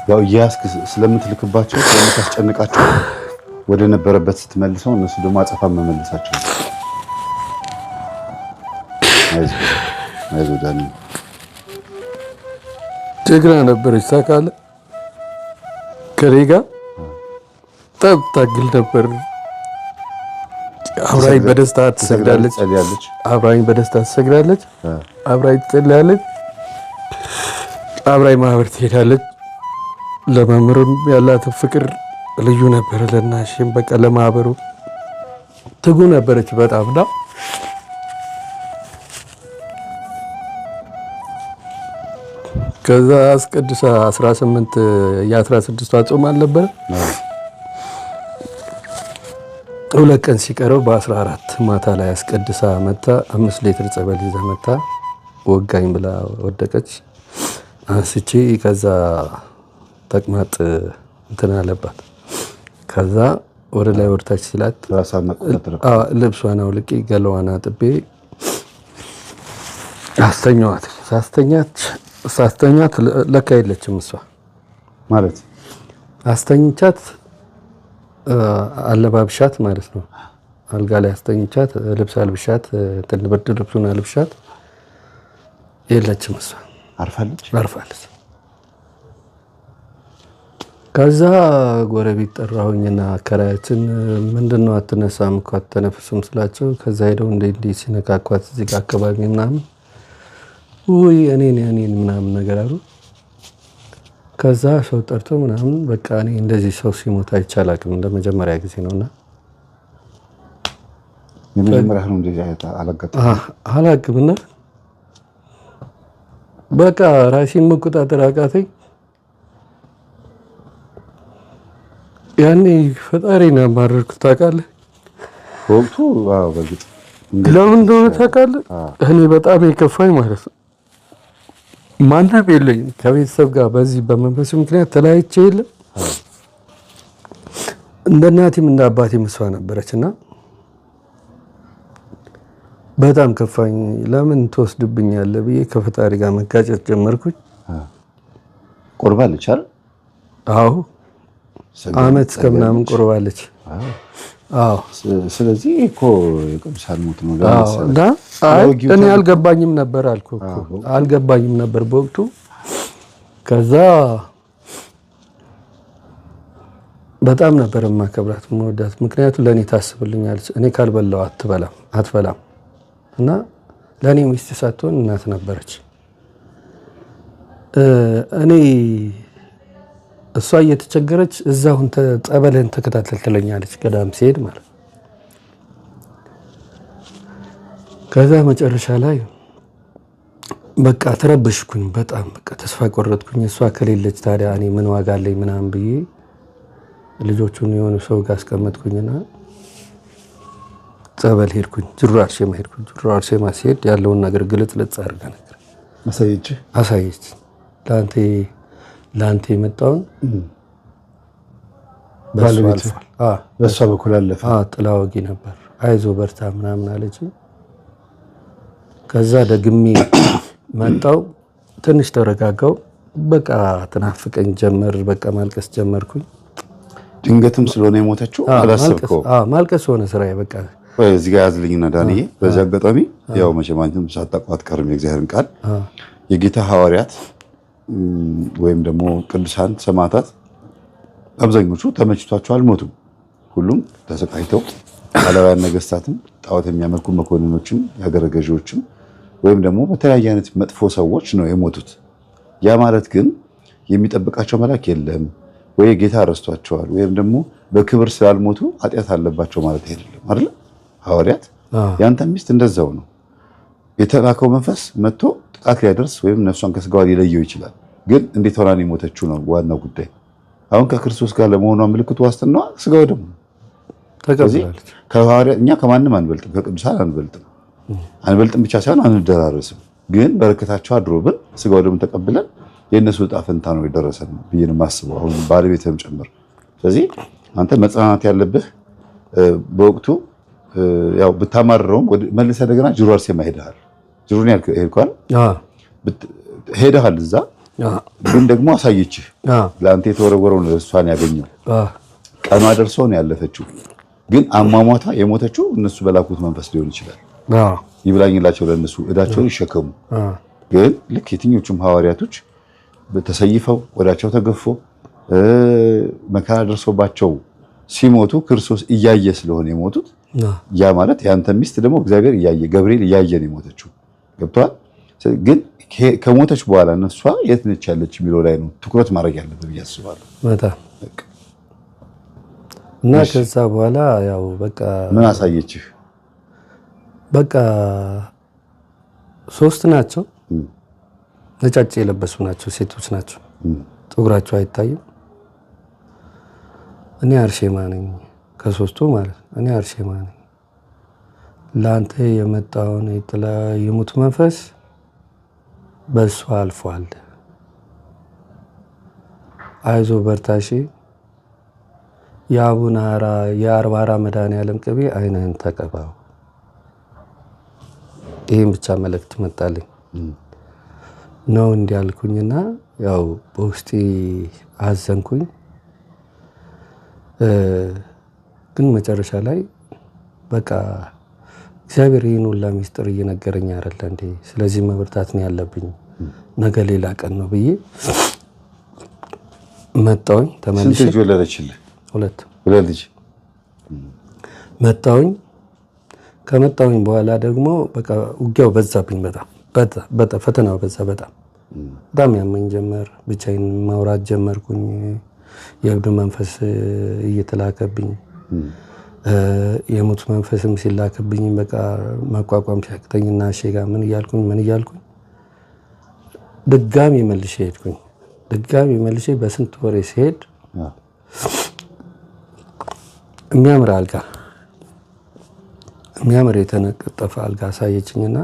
ያው እያስክ ስለምትልክባቸው ስለምታስጨንቃቸው ወደ ነበረበት ስትመልሰው እነሱ ደግሞ አጸፋ መመለሳቸው አይዞህ ዳኒ ጀግና ነበረች ታውቃለህ። ከእኔ ጋር በጣም ታግል ነበር። አብራኝ በደስታ ትሰግዳለች፣ አብራኝ በደስታ ትሰግዳለች፣ አብራኝ ትጸልያለች፣ አብራኝ ማህበር ትሄዳለች። ለመምህርም ያላት ፍቅር ልዩ ነበር። ለናሽም በቃ ለማህበሩ ትጉ ነበረች በጣም ነው። ከዛ አስቀድሳ 18 የ16 ጾም አልነበረ 2 ቀን ሲቀረው በ14 ማታ ላይ አስቀድሳ መታ 5 ሊትር ጸበል ይዛ መታ ወጋኝ ብላ ወደቀች። አንስቼ ከዛ ተቅማጥ እንትን አለባት። ከዛ ወደ ላይ ወርታች ሲላት ልብሷን አውልቄ ገላዋን አጥቤ አስተኛዋት። ሳስተኛት ለካ የለችም እሷ ማለት አስተኝቻት አለባብሻት ማለት ነው። አልጋ ላይ አስተኝቻት ልብስ አልብሻት ብርድ ልብሱን አልብሻት የለችም እሷ አርፋለች። ከዛ ጎረቤት ጠራሁኝና አከራያችን ምንድነው አትነሳም እኮ አትተነፍስም ስላቸው ከዛ ሄደው እንዴ ሲነካኳት እዚህ ጋር አካባቢ ምናምን ወይ እኔን ምናምን ነገር አሉ። ከዛ ሰው ጠርቶ ምናምን በቃ እኔ እንደዚህ ሰው ሲሞት አይቻላቅም እንደመጀመሪያ ጊዜ ነውና የመጀመሪያ ነው እንደዚህ አላቅምና በቃ ራሴን መቆጣጠር አቃተኝ። ያኔ ፈጣሪና ማረርኩት ታውቃለህ። ወቅቱ በግጥ ለምን እንደሆነ ታውቃለህ። እኔ በጣም የከፋኝ ማለት ነው ማንም የለኝም ከቤተሰብ ጋር በዚህ በመንፈስ ምክንያት ተለያይቼ የለም። እንደ እናቴም እንደ አባቴም እሷ ነበረችና በጣም ከፋኝ። ለምን ትወስድብኛለህ ብዬ ከፈጣሪ ጋር መጋጨት ጀመርኩኝ። ቆርባለች አይደል? አዎ አመት ከምናምን ቆርባለች። አዎ ስለዚህ እኮ የቅዱሳን ሞት ነው እና እኔ አልገባኝም ነበር አልገባኝም ነበር በወቅቱ። ከዛ በጣም ነበር የማከብራት የምወዳት፣ ምክንያቱም ለእኔ ታስብልኛለች። እኔ ካልበላው አትበላም እና ለእኔ ሚስት ሳትሆን እናት ነበረች። እኔ እሷ እየተቸገረች እዛውን ጸበልን ተከታተል ትለኛለች ገዳም ሲሄድ ማለት። ከዛ መጨረሻ ላይ በቃ ተረበሽኩኝ በጣም በቃ ተስፋ ቆረጥኩኝ። እሷ ከሌለች ታዲያ እኔ ምን ዋጋ አለኝ ምናምን ብዬ ልጆቹን የሆነ ሰው ጋር አስቀመጥኩኝና ጸበል ሄድኩኝ። ጅሩ አርሴማ ሄድኩኝ። ጅሩ አርሴማ ሲሄድ ያለውን ነገር ግልጽልጽ አድርጋ ነገር አሳየች። ለአንተ የመጣውን በሷ በኩል አለፈ። ጥላ ወጊ ነበር አይዞ በርታ ምናምን አለች። ከዛ ደግሜ መጣው ትንሽ ተረጋጋው። በቃ ተናፍቀኝ ጀመር። በቃ ማልቀስ ጀመርኩኝ። ድንገትም ስለሆነ የሞተችው አላሰብከው? ማልቀስ ሆነ ስራዬ በቃ። እዚህ ጋር ያዝልኝና ዳንዬ፣ በዚህ አጋጣሚ ያው መቼም አንተም ሳታውቋት ቀርም የእግዚአብሔርን ቃል የጌታ ሐዋርያት ወይም ደግሞ ቅዱሳን ሰማዕታት አብዛኞቹ ተመችቷቸው አልሞቱም። ሁሉም ተሰቃይተው አላውያን ነገስታትም ጣዖት የሚያመልኩ መኮንኖችም የሀገረ ገዢዎችም ወይም ደግሞ በተለያየ አይነት መጥፎ ሰዎች ነው የሞቱት። ያ ማለት ግን የሚጠብቃቸው መልአክ የለም ወይ ጌታ ረስቷቸዋል ወይም ደግሞ በክብር ስላልሞቱ ኃጢአት አለባቸው ማለት አይደለም አይደል? ሐዋርያት ያንተ ሚስት እንደዛው ነው። የተላከው መንፈስ መጥቶ ጥቃት ሊያደርስ ወይም ነፍሷን ከስጋዋ ሊለየው ይችላል። ግን እንዴት ሆና ነው የሞተችው ነው ዋናው ጉዳይ። አሁን ከክርስቶስ ጋር ለመሆኗ ምልክቱ ዋስትናዋ ስጋው ደግሞ ተቀበላለች። ከሐዋርያት እኛ ከማንም አንበልጥም፣ ከቅዱሳን አንበልጥም ብቻ ሳይሆን አንደራረስም። ግን በረከታቸው አድሮብን ስጋው ደግሞ ተቀብለን የእነሱ ዕጣ ፈንታ ነው የደረሰን ብዬ ነው የማስበው፣ አሁን ባለቤትህም ጭምር። ስለዚህ አንተ መጽናናት ያለብህ በወቅቱ ያው ብታማርረውም መልሰህ እንደገና ጅሩ አርሴማ ሄደሃል። ጅሩን ሄድኳል ሄደሃል። እዛ ግን ደግሞ አሳየችህ። ለአንተ የተወረወረው ነው እሷን ያገኘው። ቀኗ ደርሶ ነው ያለፈችው። ግን አሟሟታ የሞተችው እነሱ በላኩት መንፈስ ሊሆን ይችላል። ይብላኝላቸው ለነሱ እዳቸውን ይሸከሙ። ግን ልክ የትኞቹም ሐዋርያቶች ተሰይፈው ወዳቸው ተገፎ መከራ ደርሶባቸው ሲሞቱ ክርስቶስ እያየ ስለሆነ የሞቱት ያ ማለት ያንተ ሚስት ደግሞ እግዚአብሔር እያየ ገብርኤል እያየ ነው የሞተችው። ገብቷል። ግን ከሞተች በኋላ እነሷ የት ነች ያለች የሚለው ላይ ነው ትኩረት ማድረግ ያለብህ ብዬ አስባለሁ። በጣም እና ከዛ በኋላ ያው በቃ ምን አሳየችህ? በቃ 3 ናቸው፣ ነጫጭ የለበሱ ናቸው፣ ሴቶች ናቸው፣ ፀጉራቸው አይታይም። እኔ አርሴማ ነኝ ከ3ቱ ማለት ነው። እኔ አርሴማ ነኝ። ለአንተ የመጣውን የሙት መንፈስ በእሷ አልፏል። አይዞ በርታሺ። የአቡነ ሐራ የ40 መድኃኔዓለም ቅቤ አይንህን ተቀባው። ይህም ብቻ መልእክት መጣልኝ ነው እንዲያልኩኝና ያው በውስጤ አዘንኩኝ። ግን መጨረሻ ላይ በቃ እግዚአብሔር ይህን ሁላ ሚስጥር እየነገረኝ አይደለ እንዴ? ስለዚህ መበርታት ነው ያለብኝ። ነገ ሌላ ቀን ነው ብዬ መጣሁኝ። ተመልሼ ስንት ልጅ ወለደችልህ? 2 ልጅ መጣሁኝ። ከመጣሁኝ በኋላ ደግሞ በቃ ውጊያው በዛብኝ። በጣም ፈተናው በዛ። በጣም ያመኝ ጀመር። ብቻዬን ማውራት ጀመርኩኝ። የእብድ መንፈስ እየተላከብኝ የሙት መንፈስም ሲላክብኝ በቃ መቋቋም ሲያቅተኝና ሼጋ ምን እያልኩኝ ድጋሚ መልሼ ሄድኩኝ። መልሼ በስንት ወሬ ሲሄድ የሚያምር የተነጠፈ አልጋ አሳየችኝና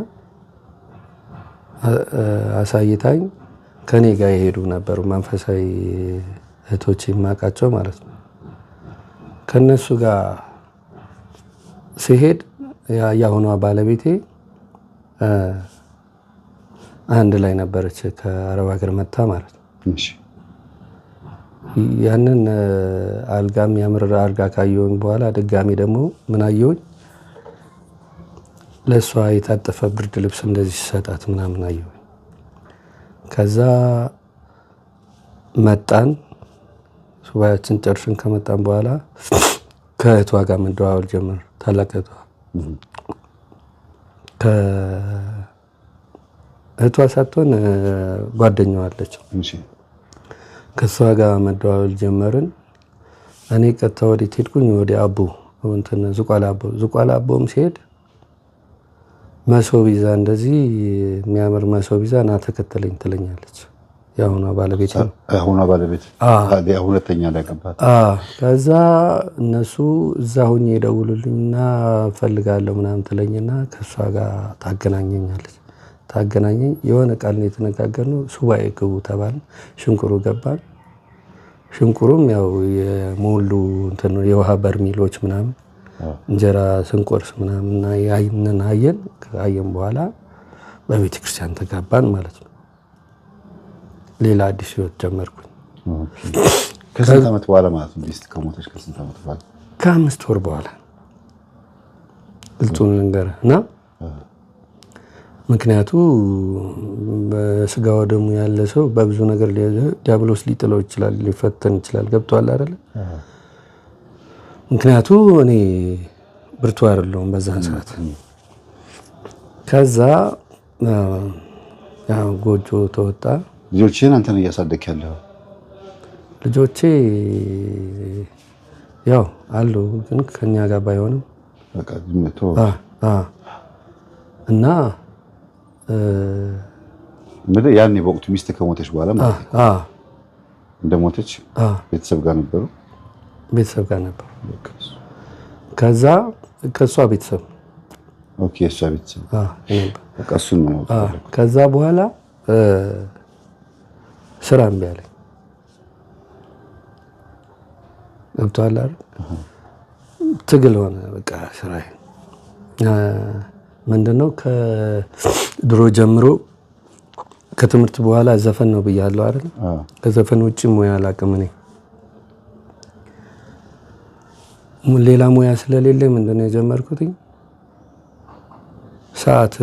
አሳይታኝ ከኔ ጋር የሄዱ ነበሩ መንፈሳዊ እህቶች የማውቃቸው ማለት ነው። ከነሱ ጋር ሲሄድ ያሁኗ ባለቤቴ አንድ ላይ ነበረች ከአረብ ሀገር መጣ ማለት ነው። ያንን አልጋ የሚያምር አልጋ ካየሁኝ በኋላ ድጋሚ ደግሞ ምን አየሁኝ? ለእሷ የታጠፈ ብርድ ልብስ እንደዚህ ሲሰጣት ምናምን አየሁኝ። ከዛ መጣን። ሱባኤያችን ጨርሽን ከመጣን በኋላ ከእህቷ ጋር መደዋወል ጀመር። ታላቅ እህቷ ከእህቷ ሳትሆን ጓደኛዋ አለች። ከእሷ ጋር መደዋወል ጀመርን። እኔ ቀጥታ ወዴት ሄድኩኝ? ወደ አቦ እንትን ዝቋላ አቦም ሲሄድ መሶብ ይዛ እንደዚህ የሚያምር መሶብ ይዛ ና ተከተለኝ ትለኛለች። የአሁኗ ባለቤት ነው። ሁለተኛ ላይ ገባት። ከዛ እነሱ እዛ ሁኜ የደውሉልኝና ፈልጋለሁ ምናምን ትለኝና ከእሷ ጋር ታገናኘኛለች። ታገናኘኝ። የሆነ ቃል ነው የተነጋገርነው። ሱባኤ ግቡ ተባልን። ሽንቁሩ ገባን። ሽንቁሩም ያው የሞሉ እንትን ነው የውሃ በርሚሎች ምናምን እንጀራ ስንቆርስ ምናምን ያንን አየን። ከአየን በኋላ በቤተ ክርስቲያን ተጋባን ማለት ነው። ሌላ አዲስ ህይወት ጀመርኩኝ። ከስንት ዓመት በኋላ ማለት ነው? ሚስት ከሞተች ከስንት ዓመት በኋላ? ከ5 ወር በኋላ ግልጹን ልንገርህ እና ምክንያቱ በስጋው ደሙ ያለ ሰው በብዙ ነገር ዲያብሎስ ሊጥለው ይችላል፣ ሊፈተን ይችላል። ገብቷል አይደለ? ምክንያቱ እኔ ብርቱ አይደለሁም በዛን ሰዓት። ከዛ ያው ጎጆ ተወጣ። ልጆችን አንተ ነህ እያሳደግክ ያለው? ልጆቼ ያው አሉ፣ ግን ከኛ ጋር ባይሆንም በቃ ዝምቶ እና ያኔ በወቅቱ ሚስት ከሞተች በኋላ ማለት ነው እንደሞተች ቤተሰብ ጋር ነበሩ? ቤተሰብ ጋር ነበሩ። ከዛ ከሷ ቤተሰብ እሷ ቤተሰብ በቃ እሱን ነው። ከዛ በኋላ ስራ እምቢ አለኝ። ገብቶሃል አይደል? ትግል ሆነ በቃ ስራዬ። ምንድነው ከድሮ ጀምሮ ከትምህርት በኋላ ዘፈን ነው ብያለሁ አይደል? ከዘፈን ውጪ ሙያ አላውቅም እኔ። ሌላ ሙያ ስለሌለ ምንድነው የጀመርኩት? ሰዓት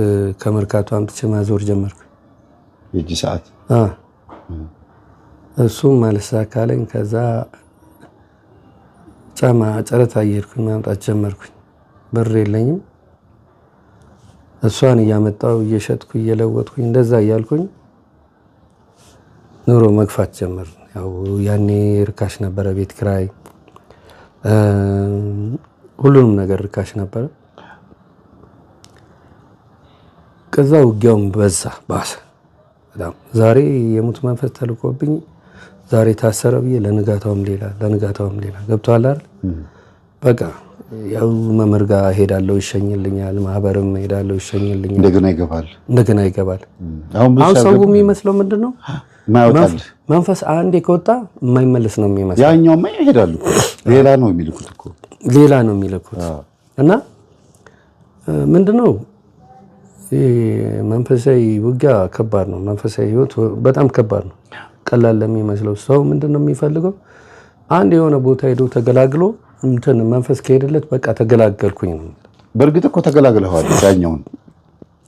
ከመርካቶ አምጥቼ ማዞር ጀመርኩ። የእጅ ሰዓት እሱም አልሳካለኝ። ከዛ ጫማ ጨረታ እየሄድኩኝ ማምጣት ጀመርኩኝ። ብር የለኝም። እሷን እያመጣው እየሸጥኩ እየለወጥኩኝ እንደዛ እያልኩኝ ኑሮ መግፋት ጀመር። ያው ያኔ ርካሽ ነበረ፣ ቤት ኪራይ ሁሉንም ነገር ርካሽ ነበረ። ከዛ ውጊያውም በዛ ባሰ በጣም። ዛሬ የሙት መንፈስ ተልኮብኝ ዛሬ ታሰረ ብዬ ለንጋታውም ሌላ ገብቷል አይደል? በቃ ያው መምህር ጋር ሄዳለሁ ይሸኝልኛል፣ ማህበርም ሄዳለሁ ይሸኝልኛል፣ እንደገና ይገባል። አሁን ሰው የሚመስለው ምንድነው መንፈስ አንዴ ከወጣ የማይመለስ ነው የሚመስለው። ያኛውማ ይሄዳሉ፣ ሌላ ነው የሚልኩት እኮ እና ምንድነው መንፈሳዊ ውጊያ ከባድ ነው። መንፈሳዊ ህይወት በጣም ከባድ ነው። ቀላል ለሚመስለው ሰው ምንድነው የሚፈልገው? አንድ የሆነ ቦታ ሄዶ ተገላግሎ እንትን መንፈስ ከሄደለት በቃ ተገላገልኩኝ ነው። በእርግጥ እኮ ተገላግለዋል።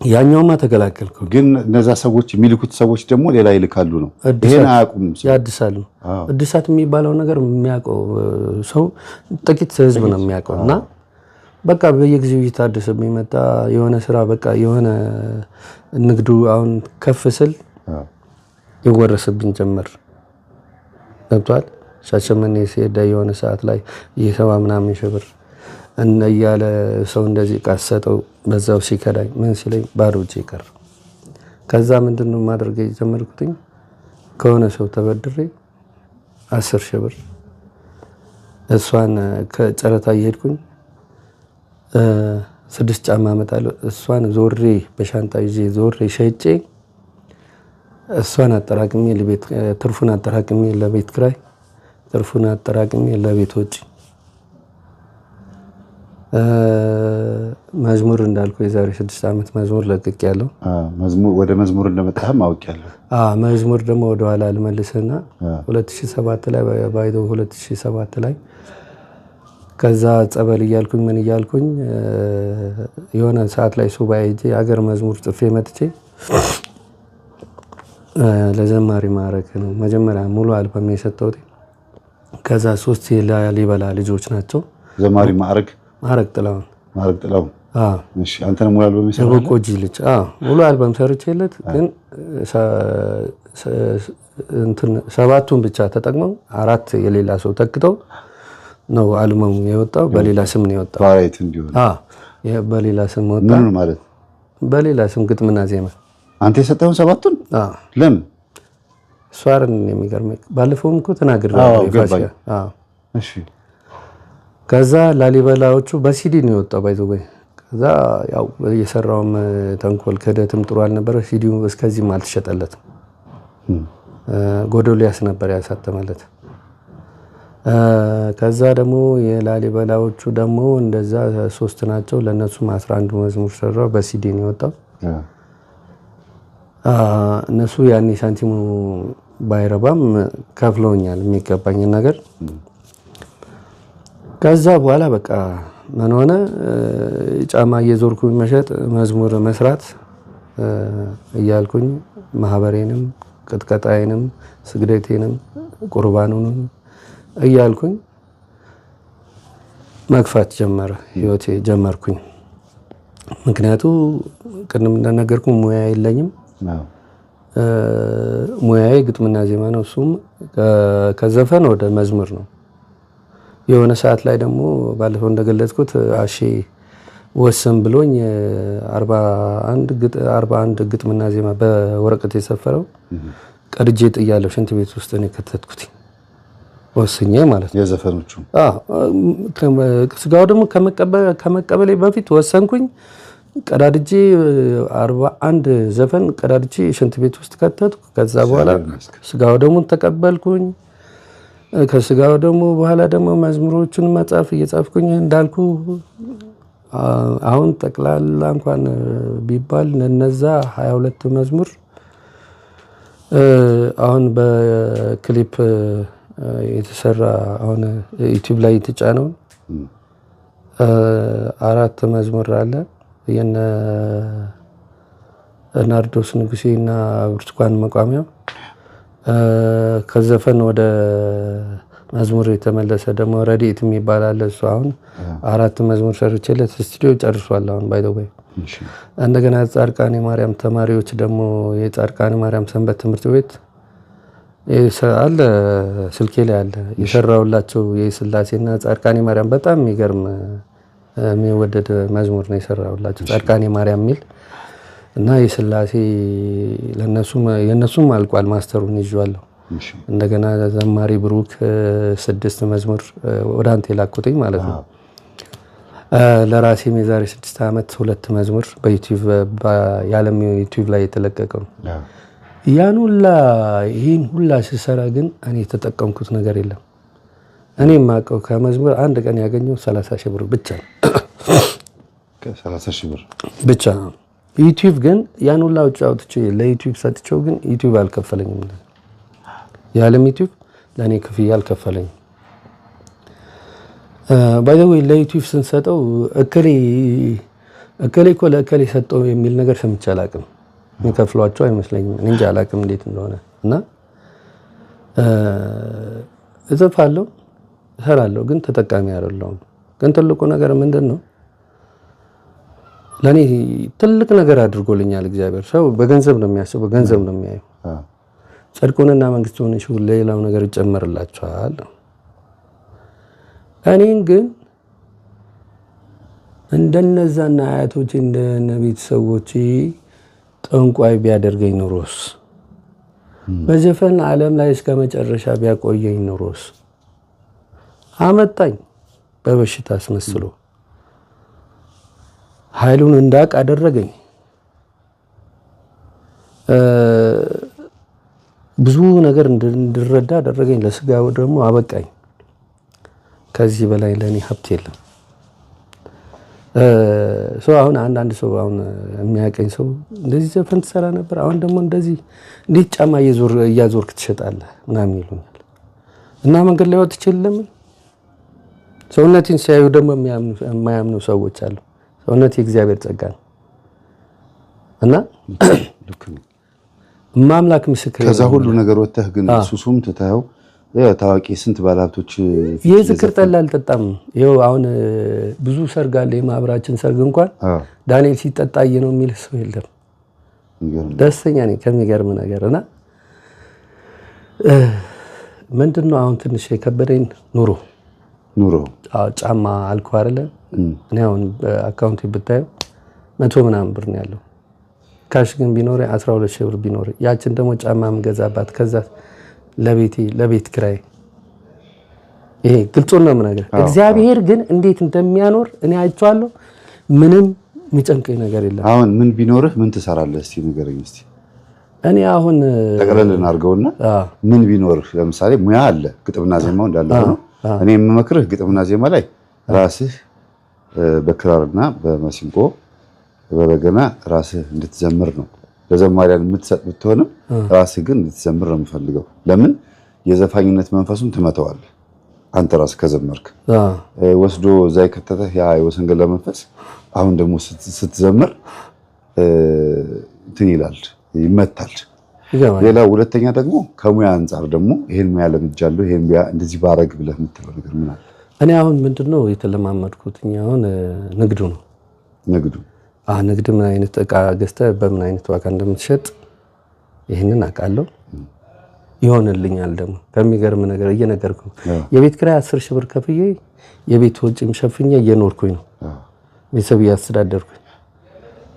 ያኛውማ ተገላገልኩ። ግን እነዛ ሰዎች የሚልኩት ሰዎች ደግሞ ሌላ ይልካሉ ነው። ይሄን አያውቁም። ያድሳሉ። እድሳት የሚባለው ነገር የሚያውቀው ሰው ጥቂት ህዝብ ነው የሚያውቀው። እና በቃ በየጊዜው እየታደሰ የሚመጣ የሆነ ስራ በቃ የሆነ ንግዱ አሁን ከፍ ስል ይወረስብኝ ጀመር። ገብቷል። ሻሸመኔ ሲሄድ የሆነ ሰዓት ላይ የሰባ ምናምን ሺህ ብር እና እያለ ሰው እንደዚህ ቃሰጠው በዛው ሲከዳኝ ምን ሲለኝ ባዶ እጄ ቀረ። ከዛ ምንድነው ማድረግ የጀመርኩትኝ? ከሆነ ሰው ተበድሬ 10 ሺህ ብር እሷን ከጨረታ እየሄድኩኝ 6 ጫማ አመጣለሁ። እሷን ዞሬ በሻንጣ ይዤ ዞሬ ሸጬ እሷን አጠራቅሜ ለቤት ትርፉን አጠራቅሜ ለቤት ኪራይ ትርፉን አጠራቅሜ ለቤት ወጪ መዝሙር እንዳልኩ የዛሬ 6 ዓመት መዝሙር ለቅቄያለሁ። ወደ መዝሙር እንደመጣህም አውቄያለሁ። መዝሙር ደግሞ ወደ ኋላ ልመልስና 2007 ላይ ባይዶ 2007 ላይ ከዛ ጸበል እያልኩኝ ምን እያልኩኝ የሆነ ሰዓት ላይ ሱባኤ ሄጄ አገር መዝሙር ጽፌ መጥቼ ለዘማሪ ማዕረግ ነው መጀመሪያ ሙሉ አልበም የሰጠሁት። ከዛ 3 የላሊበላ ልጆች ናቸው። ዘማሪ ማዕረግ ጥላውን እሺ። አንተን ሙሉ አልበም የሰራው የቦቆጂ ልጅ ሙሉ አልበም ሰርቼለት ግን እንትን 7ቱን ብቻ ተጠቅመው 4 የሌላ ሰው ተክተው ነው አልበሙ የወጣው። በሌላ ስም ነው የወጣው። ቫራይቲ እንዲሆን በሌላ ስም ወጣ። ምን ማለት? በሌላ ስም ግጥምና ዜማ። አንተ የሰጠውን 7ቱን ለምን? ሷርን የሚገርመኝ ባለፈውም እኮ ተናግሬያለሁ። እሺ። ከዛ ላሊበላዎቹ በሲዲ ነው የወጣው ባይዘው። ከዛ ያው የሰራውም ተንኮል ክህደትም ጥሩ አልነበረ። ሲዲው እስከዚህም አልተሸጠለትም። ጎዶልያስ ነበር ያሳተመለት። ከዛ ደግሞ የላሊበላዎቹ ደግሞ እንደዛ 3 ናቸው። ለነሱም 11 መዝሙር ሰራው። በሲዲ ነው የወጣው። እነሱ ያኔ ሳንቲሙ ባይረባም ከፍለውኛል የሚገባኝ ነገር። ከዛ በኋላ በቃ ምን ሆነ? ጫማ እየዞርኩኝ መሸጥ፣ መዝሙር መስራት እያልኩኝ ማህበሬንም ቅጥቀጣዬንም ስግደቴንም ቁርባኑንም እያልኩኝ መግፋት ህይወቴ ጀመርኩኝ። ምክንያቱ ቅድም እንደነገርኩ ሙያ የለኝም። ሙያዬ ግጥምና ዜማ ነው። እሱም ከዘፈን ወደ መዝሙር ነው። የሆነ ሰዓት ላይ ደግሞ ባለፈው እንደገለጽኩት አሺ ወሰን ብሎኝ 41 ግጥምና ዜማ በወረቀት የሰፈረው ቀድጄ ጥያለሁ። ሽንት ቤት ውስጥ ነው ከተትኩት ወስኜ ማለት ነው። የዘፈኖቹ ስጋው ደግሞ ከመቀበሌ በፊት ወሰንኩኝ። ቀዳድጄ 41 ዘፈን ቀዳድጄ ሽንት ቤት ውስጥ ከተትኩ። ከዛ በኋላ ስጋው ደግሞ ተቀበልኩኝ። ከስጋው ደግሞ በኋላ ደግሞ መዝሙሮቹን መጻፍ እየጻፍኩኝ እንዳልኩ አሁን ጠቅላላ እንኳን ቢባል እነዛ 22 መዝሙር አሁን በክሊፕ የተሰራ አሁን ዩቲዩብ ላይ የተጫነው 4 መዝሙር አለ የነ ናርዶስ ንጉሴ እና ብርቱካን መቋሚያ ከዘፈን ወደ መዝሙር የተመለሰ ደግሞ ረዲት የሚባል አለ። እሱ አሁን 4 መዝሙር ሰርቼለት ስቱዲዮ ጨርሷል። አሁን ባይ ዘ ወይ እንደገና ጻድቃኔ ማርያም ተማሪዎች ደግሞ የጻድቃኔ ማርያም ሰንበት ትምህርት ቤት አለ ስልኬ ላይ አለ የሰራውላቸው የስላሴና ጻድቃኔ ማርያም በጣም የሚገርም የሚወደድ መዝሙር ነው የሰራውላቸው ጻድቃኔ ማርያም የሚል እና የስላሴ የነሱም አልቋል ማስተሩን ይዟለሁ። እንደገና ዘማሪ ብሩክ 6 መዝሙር ወደ አንተ የላኩትኝ ማለት ነው። ለራሴም የዛሬ 6 ዓመት 2 መዝሙር በዩቲዩብ የዓለም ዩቲዩብ ላይ የተለቀቀው ያን ሁላ ይህን ሁላ ሲሰራ ግን እኔ የተጠቀምኩት ነገር የለም። እኔ የማውቀው ከመዝሙር አንድ ቀን ያገኘው 30 ሺህ ብር ብቻ ነው። 30 ሺህ ብር ብቻ ነው። ዩቲዩብ ግን ያን ሁላ ውጭ አውጥቼ ለዩቲዩብ ሰጥቼው ግን ዩቲዩብ አልከፈለኝም። የዓለም ዩቲዩብ ለእኔ ክፍያ አልከፈለኝም። ባይ ዘ ወይ ለዩቲዩብ ስንሰጠው እከሌ እኮ ለእከሌ ሰጠው የሚል ነገር ሰምቼ አላውቅም። የሚከፍሏቸው አይመስለኝም። እኔ እንጃ አላውቅም እንዴት እንደሆነ እና እጽፋለሁ፣ እሰራለሁ ግን ተጠቃሚ አይደለሁም። ግን ትልቁ ነገር ምንድን ነው? ለኔ ትልቅ ነገር አድርጎልኛል እግዚአብሔር። ሰው በገንዘብ ነው የሚያስበው፣ ገንዘብ ነው የሚያየው። ጽድቁንና መንግስቱን እሺ ሌላው ነገር ይጨመርላችኋል። እኔን ግን እንደነዛና አያቶቼ እንደነ ቤተሰቦቼ ጠንቋይ ቢያደርገኝ ኑሮስ፣ በዘፈን ዓለም ላይ እስከ መጨረሻ ቢያቆየኝ ኑሮስ፣ አመጣኝ በበሽታ አስመስሎ ኃይሉን እንዳቅ አደረገኝ። ብዙ ነገር እንድረዳ አደረገኝ። ለስጋው ደግሞ አበቃኝ። ከዚህ በላይ ለኔ ሀብት የለም። ሰው አሁን አንዳንድ ሰው አሁን የሚያቀኝ ሰው እንደዚህ ዘፈን ትሰራ ነበር፣ አሁን ደግሞ እንደዚህ እንዴት ጫማ እያዞርክ ትሸጣለህ ምናምን ይሉኛል። እና መንገድ ላይ ወጥቼ ለምን ሰውነቴን ሲያዩ ደግሞ የማያምኑ ሰዎች አሉ። ሰውነት የእግዚአብሔር ጸጋ ነው እና ማምላክ ምስክር። ከዛ ሁሉ ነገር ወጥተህ ግን ሱሱም ትተኸው ታዋቂ ስንት ባለሀብቶች የዝክር ጠላ አልጠጣም። ይኸው አሁን ብዙ ሰርግ አለ። የማህበራችን ሰርግ እንኳን ዳንኤል ሲጠጣይ ነው የሚል ሰው የለም። ደስተኛ ነኝ ከሚገርም ነገር እና ምንድነው አሁን ትንሽ የከበደኝ ኑሮ ጫማ አልኩ አይደለ? እኔ አሁን በአካውንት ብታየው 100 ምናምን ብር ነው ያለው። ካሽ ግን ቢኖር 12 ሺህ ብር ቢኖር ያችን ደግሞ ጫማ የምገዛባት ከዛ ለቤት ክራይ። ይሄ ግልጹን ነው ነገር እግዚአብሔር ግን እንዴት እንደሚያኖር እኔ አይቼዋለሁ። ምንም የሚጨንቀኝ ነገር የለም። አሁን ምን ቢኖርህ ምን ትሰራለህ? እስቲ ንገረኝ። እስቲ እኔ አሁን ጠቅለል እናድርገውና ምን ቢኖርህ፣ ለምሳሌ ሙያ አለ፣ ግጥምና ዜማው እንዳለ ነው። እኔ የምመክርህ ግጥምና ዜማ ላይ ራስህ በክራርና በመሲንቆ በበገና ራስህ እንድትዘምር ነው። ለዘማሪያን የምትሰጥ ብትሆንም ራስህ ግን እንድትዘምር ነው የምፈልገው። ለምን የዘፋኝነት መንፈሱን ትመተዋለህ አንተ ራስህ ከዘመርክ። ወስዶ እዛ የከተተህ ያ የወሰንገላ መንፈስ አሁን ደግሞ ስትዘምር እንትን ይላል፣ ይመታል። ሌላ ሁለተኛ ደግሞ ከሙያ አንጻር ደግሞ ይሄን ሙያ ለምጃለሁ ይሄን ሙያ እንደዚህ ባረግ ብለህ የምትለው ነገር ምን አለ? እኔ አሁን ምንድነው የተለማመድኩት አሁን ንግዱ ነው። ንግድ ምን አይነት እቃ ገዝተህ በምን አይነት ዋጋ እንደምትሸጥ ይሄንን አውቃለሁ። ይሆንልኛል ደግሞ ከሚገርም ነገር እየነገርኩ የቤት ኪራይ 10 ሺህ ብር ከፍዬ የቤት ወጪም ሸፍኜ እየኖርኩኝ ነው። ቤተሰብ እያስተዳደርኩኝ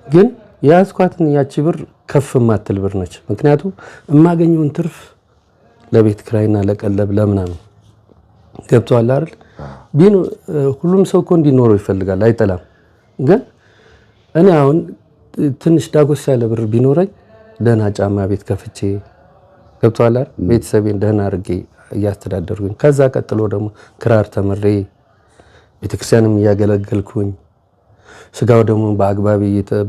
ግን ያዝኳትን ያቺ ብር ከፍ ማትል ብር ነች። ምክንያቱም የማገኘውን ትርፍ ለቤት ኪራይና ለቀለብ ለምናምን ገብቷል አይደል? ሁሉም ሰው እኮ እንዲኖረው ይፈልጋል፣ አይጠላም። ግን እኔ አሁን ትንሽ ዳጎስ ያለ ብር ቢኖረኝ ደህና ጫማ ቤት ከፍቼ ገብቷል አይደል? ቤተሰቤን ደህና አድርጌ እያስተዳደርኩኝ ከዛ ቀጥሎ ደግሞ ክራር ተምሬ ቤተክርስቲያንም እያገለገልኩኝ ስጋው ደግሞ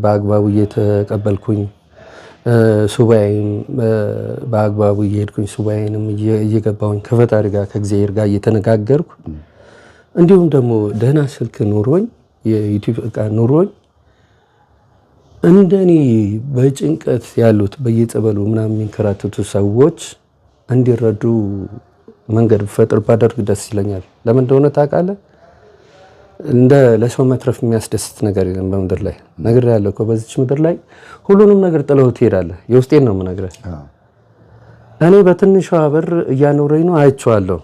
በአግባቡ እየተቀበልኩኝ ሱባኤም በአግባቡ እየሄድኩኝ ሱባኤንም እየገባሁኝ ከፈጣሪ ጋር ከእግዚአብሔር ጋር እየተነጋገርኩ እንዲሁም ደግሞ ደህና ስልክ ኑሮኝ የዩቲዩብ እቃ ኑሮኝ እንደኔ በጭንቀት ያሉት በየጸበሉ ምናምን የሚንከራተቱ ሰዎች እንዲረዱ መንገድ ፈጥር ባደርግ ደስ ይለኛል። ለምን እንደሆነ ታውቃለህ? እንደ ለሰው መትረፍ የሚያስደስት ነገር የለም በምድር ላይ። ነገር ያለው እኮ በዚች ምድር ላይ ሁሉንም ነገር ጥለው ትሄዳለህ። የውስጤን ነው የምነግርህ። እኔ በትንሿ ብር እያኖረኝ ነው፣ አይቼዋለሁ፣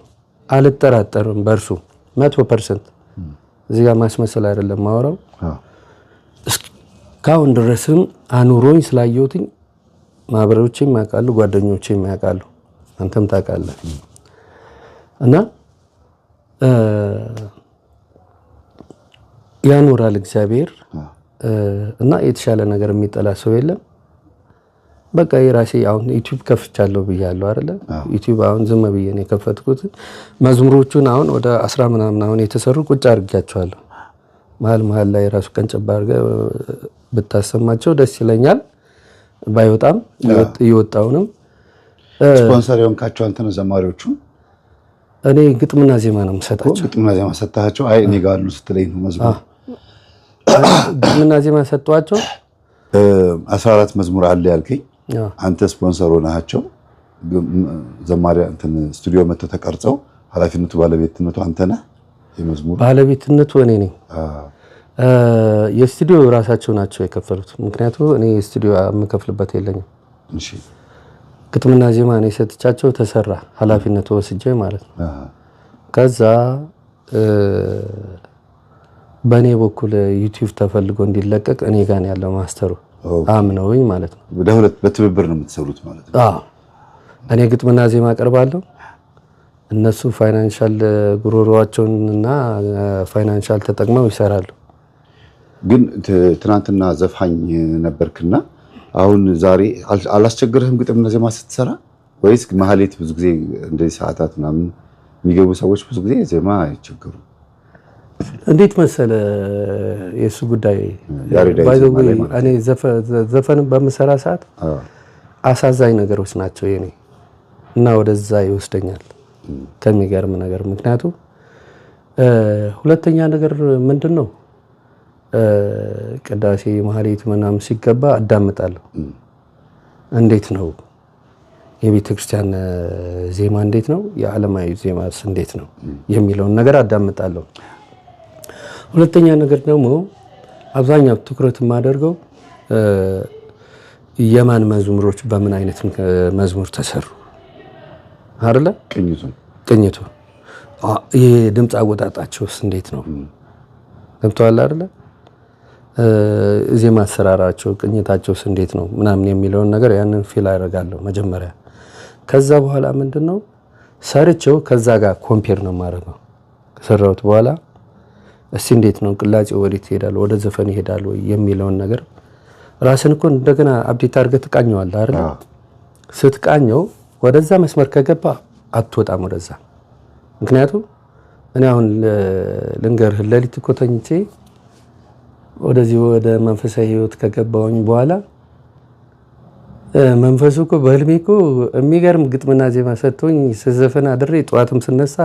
አልጠራጠርም በእርሱ 100%። እዚህ ጋር ማስመሰል አይደለም ማወራው። እስካሁን ድረስም አኑሮኝ ስላየሁትኝ ማህበሮቼም ያውቃሉ፣ ጓደኞቼም ያውቃሉ፣ አንተም ታውቃለህ። እና ያኖራል እግዚአብሔር እና የተሻለ ነገር የሚጠላ ሰው የለም። በቃ የራሴ አሁን ዩቲዩብ ከፍቻለሁ ብያለሁ አይደለ? ዩቲዩብ አሁን ዝም ብዬ ነው የከፈትኩት። መዝሙሮቹን አሁን ወደ 10 ምናምን አሁን የተሰሩ ቁጭ አድርጌያቸዋለሁ። መሀል ላይ ራሱ ቀንጨባ አድርገህ ብታሰማቸው ደስ ይለኛል። ባይወጣም እየወጣውንም ስፖንሰር የሆንካቸው አንተ ነው ዘማሪዎቹ? እኔ ግጥምና ዜማ ነው የምሰጣቸው። ግጥምና ዜማ ሰጣቸው? አይ እኔ ጋር አሉ ስትለኝ ነው መዝሙር ግጥምና ዜማ ሰጧቸው። 14 መዝሙር አለ ያልከኝ አንተ ስፖንሰር ሆነሃቸው ዘማሪ እንትን ስቱዲዮ መጥተው ተቀርጸው ኃላፊነቱ ባለቤትነቱ አንተ ነህ? የመዝሙር ባለቤትነቱ እኔ ነኝ። የስቱዲዮ ራሳቸው ናቸው የከፈሉት። ምክንያቱም እኔ ስቱዲዮ የምከፍልበት የለኝም። እሺ ግጥምና ዜማ እኔ ሰጥቻቸው ተሰራ፣ ኃላፊነቱ ወስጄ ማለት ነው። ከዛ በእኔ በኩል ዩቲዩብ ተፈልጎ እንዲለቀቅ እኔ ጋር ያለው ማስተሩ አምነውኝ ማለት ነው። በሁለት በትብብር ነው የምትሰሩት ማለት ነው? አዎ እኔ ግጥምና ዜማ አቀርባለሁ፣ እነሱ ፋይናንሻል ጉሮሮዋቸውንና ፋይናንሻል ተጠቅመው ይሰራሉ። ግን ትናንትና ዘፋኝ ነበርክና አሁን ዛሬ አላስቸገረህም ግጥምና ዜማ ስትሰራ? ወይስ ማህሌት ብዙ ጊዜ እንደዚህ ሰዓታት ምናምን የሚገቡ ሰዎች ብዙ ጊዜ ዜማ አይቸገሩ? እንዴት መሰለ የሱ ጉዳይ እኔ ዘፈን በምሰራ ሰዓት አሳዛኝ ነገሮች ናቸው የኔ እና ወደዛ ይወስደኛል ከሚገርም ነገር። ምክንያቱም ሁለተኛ ነገር ምንድን ነው ቅዳሴ ማህሌት ምናምን ሲገባ አዳምጣለሁ። እንዴት ነው የቤተ ክርስቲያን ዜማ እንዴት ነው፣ የዓለማዊ ዜማስ እንዴት ነው የሚለውን ነገር አዳምጣለሁ። ሁለተኛ ነገር ደግሞ አብዛኛው ትኩረት የማደርገው የማን መዝሙሮች በምን አይነት መዝሙር ተሰሩ አይደለ? ቅኝቱ የድምፅ አወጣጣቸውስ እንዴት ነው ገብቶሃል አይደለ? ዜማ አሰራራቸው ቅኝታቸውስ እንዴት ነው ምናምን የሚለውን ነገር ያንን ፊል አደርጋለሁ መጀመሪያ። ከዛ በኋላ ምንድነው ሰርቼው ከዛ ጋር ኮምፔር ነው የማደርገው። ከሰራሁት በኋላ እስቲ እንዴት ነው ቅላጼው ወዴት ይሄዳል፣ ወደ ዘፈን ይሄዳል ወይ የሚለውን ነገር ራስን እኮ እንደገና አፕዴት አድርገህ ትቃኘዋለህ አይደል? ስትቃኘው ወደዛ መስመር ከገባ አትወጣም ወደዛ። ምክንያቱም እኔ አሁን ልንገርህ ሌሊት እኮ ተኝቼ ወደዚህ ወደ መንፈሳዊ ህይወት ከገባሁኝ በኋላ መንፈሱ እኮ በህልሜ እኮ የሚገርም ግጥምና ዜማ ሰጥቶኝ ስዘፈን አድሬ ጠዋትም ስነሳ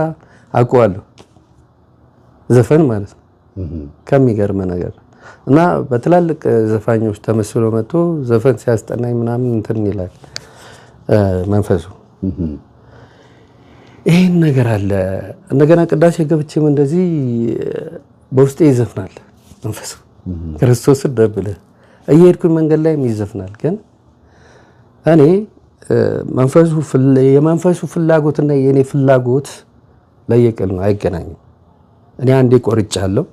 አውቀዋለሁ ዘፈን ማለት ነው። ከሚገርም ነገር እና በትላልቅ ዘፋኞች ተመስሎ መጥቶ ዘፈን ሲያስጠናኝ ምናምን እንትን ይላል መንፈሱ። ይሄን ነገር አለ። እንደገና ቅዳሴ ገብቼም እንደዚህ በውስጤ ይዘፍናል መንፈሱ። ክርስቶስን ደብለህ እየሄድኩኝ መንገድ ላይ ይዘፍናል። ግን እኔ የመንፈሱ ፍላጎትና የኔ ፍላጎት ለየቅል ነው፣ አይገናኝም። እኔ አንዴ ቆርጫለሁ፣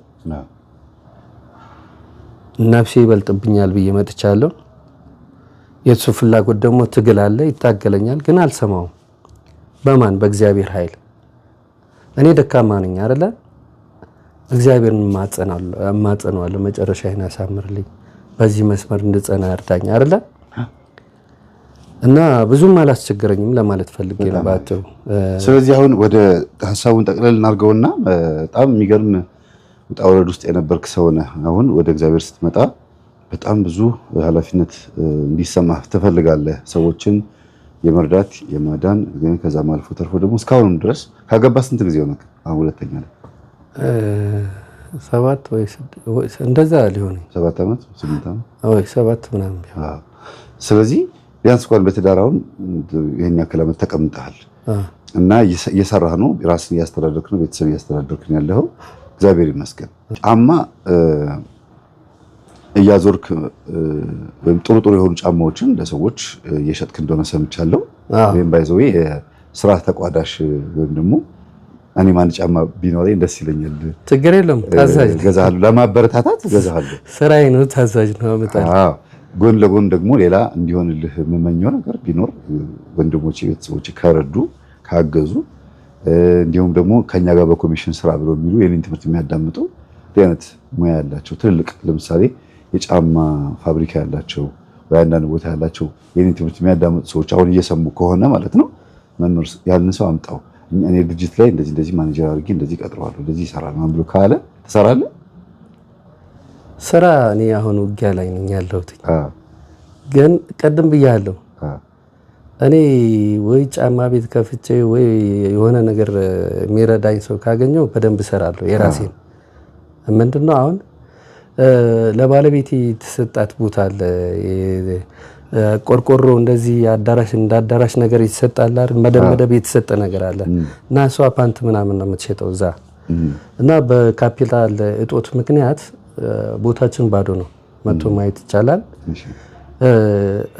ነፍሴ ይበልጥብኛል ብዬ መጥቻለሁ። የሱ ፍላጎት ደግሞ ትግል አለ፣ ይታገለኛል፣ ግን አልሰማውም። በማን በእግዚአብሔር ኃይል። እኔ ደካማ ነኝ አይደለ? እግዚአብሔርን ማጸናለሁ፣ መጨረሻዬን ያሳምርልኝ፣ በዚህ መስመር እንድጸና ያርዳኝ አይደለ? እና ብዙም አላስቸገረኝም ለማለት ፈልጌ ነው ባጭሩ። ስለዚህ አሁን ወደ ሀሳቡን ጠቅለል እናድርገውና በጣም የሚገርም ውጣ ውረድ ውስጥ የነበርክ ሰው ነህ። አሁን ወደ እግዚአብሔር ስትመጣ በጣም ብዙ ኃላፊነት እንዲሰማህ ትፈልጋለህ። ሰዎችን የመርዳት የማዳን ግን ከዛም አልፎ ተርፎ ደግሞ እስካሁንም ድረስ ካገባ ስንት ጊዜ ሆነ? አሁን ሁለተኛ ነው። 7 ወይ እንደዛ ሊሆን 7 ዓመት 8 ዓመት ወይ 7 ምናምን። ስለዚህ ቢያንስ እንኳን በትዳራውን ይሄን ያክል ዓመት ተቀምጠሃል እና እየሰራህ ነው፣ ራስን እያስተዳደርክ ነው፣ ቤተሰብ እያስተዳደርክ ነው ያለኸው። እግዚአብሔር ይመስገን። ጫማ እያዞርክ ወይም ጥሩ ጥሩ የሆኑ ጫማዎችን ለሰዎች እየሸጥክ እንደሆነ ሰምቻለሁ። ወይም ባይዘው የስራ ተቋዳሽ ወይም ደግሞ እኔም አንድ ጫማ ቢኖረኝ ደስ ይለኛል። ችግር የለም፣ ታዛዥ ገዛሃለሁ፣ ለማበረታታት ገዛሃለሁ። ስራዬ ነው፣ ታዛዥ ነው አመጣለሁ። ጎን ለጎን ደግሞ ሌላ እንዲሆንልህ የምመኘው ነገር ቢኖር ወንድሞቼ ቤተሰቦቼ ከረዱ ካገዙ፣ እንዲሁም ደግሞ ከኛ ጋር በኮሚሽን ስራ ብለው የሚሉ የኔን ትምህርት የሚያዳምጡ አይነት ሙያ ያላቸው ትልልቅ ለምሳሌ የጫማ ፋብሪካ ያላቸው ወይ አንዳንድ ቦታ ያላቸው የኔን ትምህርት የሚያዳምጡ ሰዎች አሁን እየሰሙ ከሆነ ማለት ነው መምህር ያንን ሰው አምጣው እኔ ድርጅት ላይ እንደዚህ ማኔጀር አድርጌ እንደዚህ ቀጥረዋለሁ እንደዚህ ይሰራል ማን ብሎ ካለ ትሰራለህ። ስራ እኔ አሁን ውጊያ ላይ ነኝ ያለሁት። ግን ቀደም ብያለሁ እኔ ወይ ጫማ ቤት ከፍቼ ወይ የሆነ ነገር የሚረዳኝ ሰው ካገኘው በደንብ እሰራለሁ የራሴን። ምንድነው አሁን ለባለቤቴ የተሰጣት ቦታ አለ፣ ቆርቆሮ እንደዚህ አዳራሽ እንዳዳራሽ ነገር ይሰጣል አይደል? መደብ የተሰጠ ነገር አለ እና እሷ ፓንት ምናምን ነው የምትሸጠው እዛ እና በካፒታል እጦት ምክንያት ቦታችን ባዶ ነው። መጥቶ ማየት ይቻላል።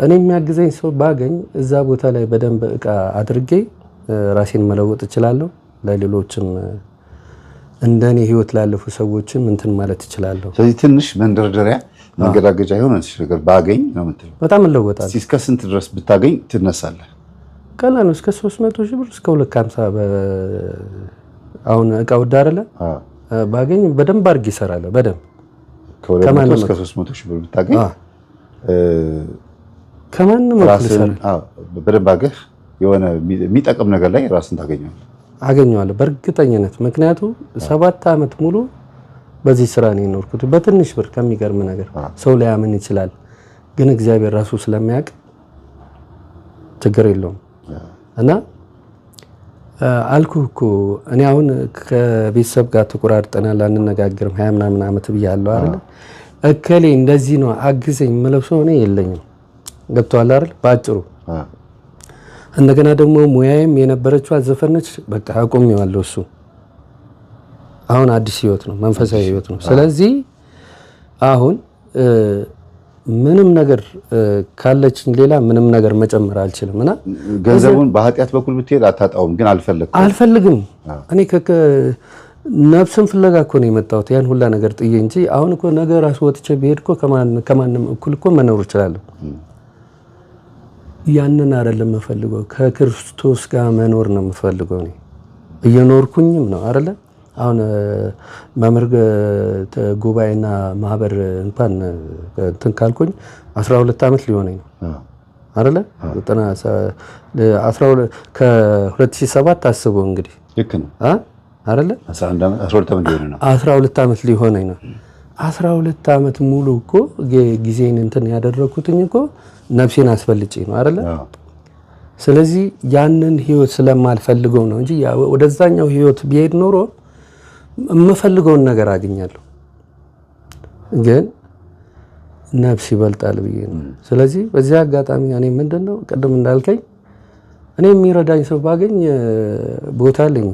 እኔ የሚያግዘኝ ሰው ባገኝ እዛ ቦታ ላይ በደንብ እቃ አድርጌ ራሴን መለወጥ እችላለሁ። ለሌሎችም እንደኔ ህይወት ላለፉ ሰዎችም እንትን ማለት እችላለሁ። ስለዚህ ትንሽ መንደርደሪያ መንገዳገጃ የሆነ ነገር ባገኝ ነው የምትለው? በጣም እለወጣለሁ። እስከ ስንት ድረስ ብታገኝ ትነሳለህ? ቀላል ነው። እስከ 300 ሺህ ብር እስከ 250 አሁን እቃ ወደ አይደለ ባገኝ በደንብ አድርጌ እሰራለሁ። በደንብ ከ200 እስከ 300 ሺህ ብር ብታገኝ ከማንም በደንብ አገህ የሆነ የሚጠቅም ነገር ላይ ራስን አገኘዋለሁ በእርግጠኝነት። ምክንያቱም 7 ዓመት ሙሉ በዚህ ስራ ነው የኖርኩት በትንሽ ብር። ከሚገርም ነገር ሰው ሊያምን ይችላል፣ ግን እግዚአብሔር ራሱ ስለሚያውቅ ችግር የለውም። እና አልኩህ እኮ እኔ አሁን ከቤተሰብ ጋር ተቆራርጠናል፣ አንነጋገርም 20 ምናምን ዓመት ብያለሁ አይደል? እከሌ እንደዚህ ነው አግዘኝ የምለው ሰው እኔ የለኝም። ገብቶሃል አይደል? ባጭሩ እንደገና ደግሞ ሙያዬም የነበረችው ዘፈነች። በቃ አቆሜዋለሁ። እሱ አሁን አዲስ ህይወት ነው፣ መንፈሳዊ ህይወት ነው። ስለዚህ አሁን ምንም ነገር ካለችኝ ሌላ ምንም ነገር መጨመር አልችልም እና ገንዘቡን በኃጢአት በኩል ብትሄድ አታጣውም። ግን አልፈልግም። እኔ ነፍስን ፍለጋ እኮ ነው የመጣሁት ያን ሁላ ነገር ጥዬ እንጂ አሁን እኮ ነገ ራሱ ወጥቼ ብሄድ እኮ ከማንም እኩል እኮ መኖር እችላለሁ። ያንን አይደለም የምፈልገው፣ ከክርስቶስ ጋር መኖር ነው የምፈልገው። እኔ እየኖርኩኝም ነው አይደለ? አሁን መምህር ጉባኤና ማህበር እንኳን እንትን ካልኩኝ 12 ዓመት ሊሆነኝ ነው አይደለ? 12 ከ2007 አስበው እንግዲህ ልክ ነው አይደለ? 12 ዓመት ሊሆነኝ ነው። 12 ዓመት ሙሉ እኮ ጊዜን እንትን ያደረኩትኝ እኮ ነፍሴን አስፈልጬ ነው አይደለ? ስለዚህ ያንን ህይወት ስለማልፈልገው ነው እንጂ ወደዛኛው ህይወት ቢሄድ ኖሮ የምፈልገውን ነገር አገኛለሁ። ግን ነፍስ ይበልጣል ብዬ ነው። ስለዚህ በዚህ አጋጣሚ እኔ ምንድነው ቀደም እንዳልከኝ እኔ የሚረዳኝ ሰው ባገኝ ቦታ አለኝ፣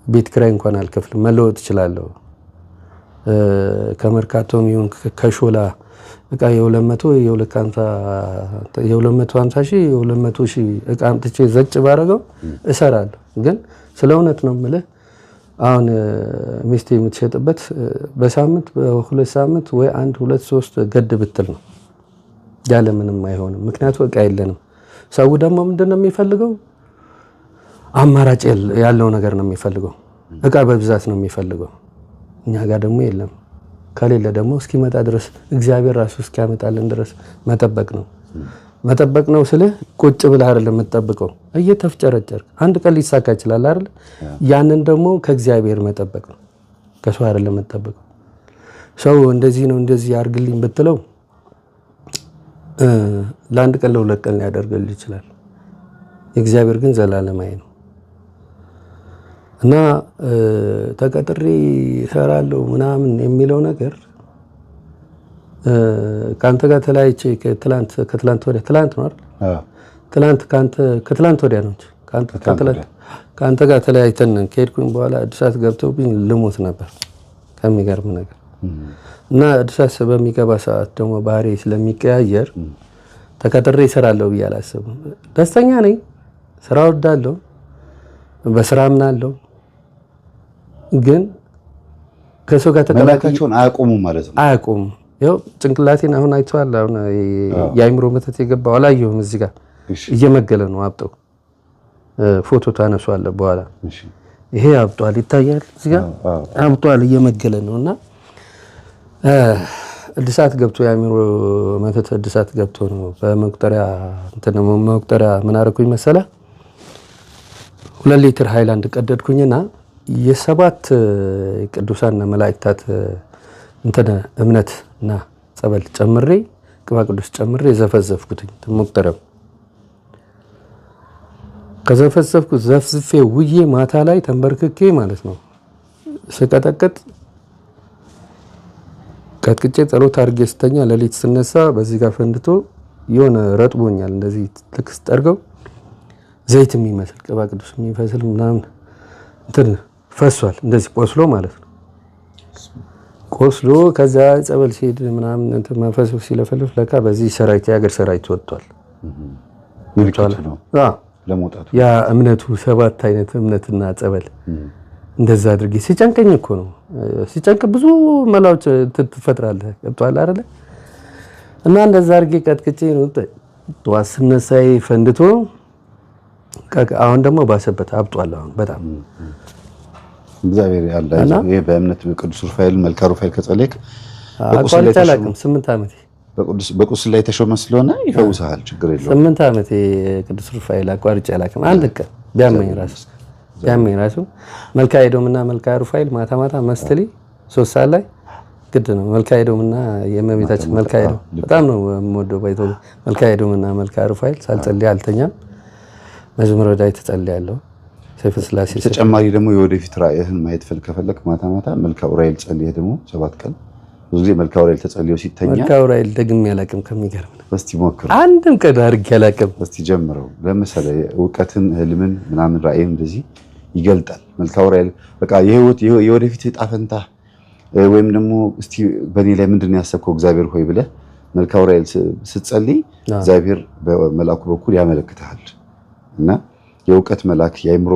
ቤት ኪራይ እንኳን አልከፍልም፣ መለወጥ እችላለሁ። ከመርካቶም ይሁን ከሾላ እቃ የ250 ሺህ የ200 ሺህ እቃ አምጥቼ ዘጭ ባረገው እሰራለሁ። ግን ስለ እውነት ነው የምልህ አሁን ሚስቴ የምትሸጥበት በሳምንት በ2 ሳምንት ወይ 1 2 3 ገድ ብትል ነው ያለ ምንም አይሆንም። ምክንያቱም እቃ የለንም። ሰው ደግሞ ምንድነው የሚፈልገው? አማራጭ ያለው ነገር ነው የሚፈልገው። እቃ በብዛት ነው የሚፈልገው። እኛ ጋር ደግሞ የለም። ከሌለ ደግሞ እስኪመጣ ድረስ እግዚአብሔር ራሱ እስኪያመጣልን ድረስ መጠበቅ ነው ስልህ ቁጭ ብለህ አይደለም የምትጠብቀው፣ እየተፍጨረጨርክ አንድ ቀን ሊሳካ ይችላል አይደል? ያንን ደግሞ ከእግዚአብሔር መጠበቅ ነው፣ ከሰው አይደለም የምትጠብቀው። ሰው እንደዚህ ነው እንደዚህ አድርግልኝ ብትለው ለአንድ ቀን ለሁለት ቀን ሊያደርግልህ ይችላል። የእግዚአብሔር ግን ዘላለማዊ ነው እና ተቀጥሬ እሰራለሁ ምናምን የሚለው ነገር ከአንተ ጋር ተለያይቼ ከትላንት ወዲያ ትላንት ነው አይደል? ከትላንት ወዲያ ነው ከአንተ ጋር ተለያይተን ከሄድኩኝ በኋላ እድሳት ገብተውብኝ ልሞት ነበር ከሚገርም ነገር እና እድሳት በሚገባ ሰዓት ደግሞ ባህሪ ስለሚቀያየር ተቀጥሬ እሰራለሁ ብዬ አላሰብም። ደስተኛ ነኝ፣ ስራ ወዳለሁ፣ በስራ ምናለሁ። ግን ከሰው ጋር መላካቸውን አያቆሙም ማለት ነው። አያቆሙም። ያው ጭንቅላቴን አሁን አይተዋል። አሁን የአይምሮ መተት የገባው አላየሁም። እዚህ ጋር እየመገለ ነው አብጠው። ፎቶ ታነሷለህ በኋላ። ይሄ አብጧል፣ ይታያል። እዚህ ጋር አብጧል፣ እየመገለ ነውና እድሳት ገብቶ የአይምሮ መተት እድሳት ገብቶ ነው። በመቁጠሪያ ምን አደረኩኝ መሰለህ? 2 ሊትር ሃይላንድ ቀደድኩኝና የሰባት ቅዱሳን መላእክታት እምነት እና ጸበል ጨምሬ ቅባ ቅዱስ ጨምሬ ዘፈዘፍኩትኝ። መቁጠሪያው ከዘፈዘፍኩት ዘፍዝፌ ውዬ ማታ ላይ ተንበርክኬ ማለት ነው ስቀጠቅጥ ቀጥቅጬ ጸሎት አድርጌ ስተኛ ሌሊት ስነሳ በዚህ ጋር ፈንድቶ የሆነ ረጥቦኛል። እንደዚህ ልክ ስጠርገው ዘይት የሚመስል ቅባ ቅዱስ የሚመስል ምናምን ፈሷል። እንደዚህ ቆስሎ ማለት ነው። ቆስሎ ከዛ ጸበል ሲሄድ ምናምን መንፈሱ ሲለፈልፍ ለካ በዚህ ሰራዊት የሀገር ሰራዊት ወጥቷል። ለሞጣቱ ያ እምነቱ 7 አይነት እምነትና ጸበል እንደዛ አድርጌ ሲጨንቀኝ እኮ ነው። ሲጨንቅ ብዙ መላዎች ትፈጥራለህ። ገብቶሃል አይደለ? እና እንደዛ አድርጌ ቀጥቅጬ ነው ጠዋት ስነሳይ ፈንድቶ አሁን ደግሞ ባሰበት አብጧል። አሁን በጣም እግዚአብሔር ያለ ይሄ በእምነት ቅዱስ ሩፋኤል መልካ ሩፋኤል ከጸለይክ አቋርጬ አላውቅም። 8 ዓመቴ በቁስል ላይ ተሾመ ስለሆነ ይፈውሳል። ችግር የለውም። 8 ዓመቴ ቅዱስ ሩፋኤል አቋርጬ አላውቅም። አንድ ቀን ቢያመኝ ራሱ መልካ ኤዶምና መልካ ሩፋኤል ማታ መስትሊ 3 ሰዓት ላይ ግድ ነው። መልካ ኤዶምና የእመቤታችን መልካ ኤዶም በጣም ነው የምወደው። ባይቶ መልካ ኤዶምና መልካ ሩፋኤል ሳልጸልይ አልተኛም። መዝሙረ ዳዊት ተጸልያለሁ። ሰይፈ ስላሴ ተጨማሪ ደግሞ የወደፊት ራእይህን ማየት ከፈለክ ማታ መልካ ኡራኤል ጸልየህ ደግሞ 7 ቀን ብዙ ጊዜ መልካ ኡራኤል ተጸልዮ ሲተኛ መልካ ኡራኤል ደግሜ ያላቅም ከሚገርም ነው። እስቲ ሞክር። አንድም ቀን አድርጌ ያላቅም። እስቲ ጀምረው። ለምሳሌ እውቀትን፣ ህልምን ምናምን ራእይን እንደዚህ ይገልጣል መልካ ኡራኤል። በቃ የወደፊት ዕጣ ፈንታ ወይም ደግሞ እስቲ በኔ ላይ ምንድነው ያሰብከው እግዚአብሔር ሆይ ብለህ መልካ ኡራኤል ስትጸልይ እግዚአብሔር በመልአኩ በኩል ያመለክታል። እና የእውቀት መልአክ የአይምሮ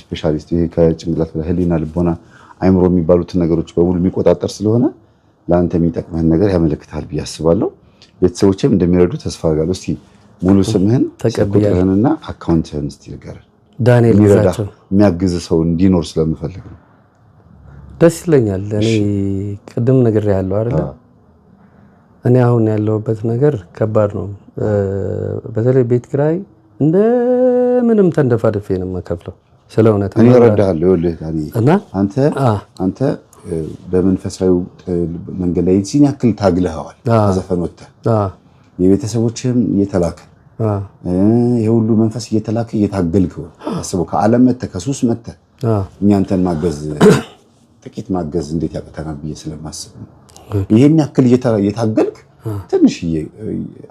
ስፔሻሊስት ከጭንቅላት በላይ ህሊና፣ ልቦና፣ አይምሮ የሚባሉትን ነገሮች በሙሉ የሚቆጣጠር ስለሆነ ለአንተ የሚጠቅምህን ነገር ያመለክታል ብዬ አስባለሁ። ቤተሰቦችም እንደሚረዱ ተስፋ አደርጋለሁ። እስቲ ሙሉ ስምህን ቁጥርህንና አካውንትህን እስቲ ንገረን። ዳንኤል ግዛቸው የሚያግዝ ሰው እንዲኖር ስለምፈልግ ነው። ደስ ይለኛል። እኔ ቅድም ነግሬሃለሁ አይደል? እኔ አሁን ያለሁበት ነገር ከባድ ነው። በተለይ ቤት ኪራይ እንደምንም ተንደፋድፌ ነው የምከፍለው። ስለ እውነት እኔ እረዳሃለሁ። ይኸውልህ እና አንተ በመንፈሳዊ መንገድ ላይ እዚህን ያክል ታግለኸዋል። ከዘፈን ወጥተህ የቤተሰቦችህም እየተላከ የሁሉ መንፈስ እየተላከ እየታገልከው አስበው። ከዓለም መተህ ከሱስ መተህ እኛ አንተን ጥቂት ማገዝ እንዴት ያቀተናል ብዬ ስለማስብ ነው። ይሄን ያክል እየታገልክ ትንሽዬ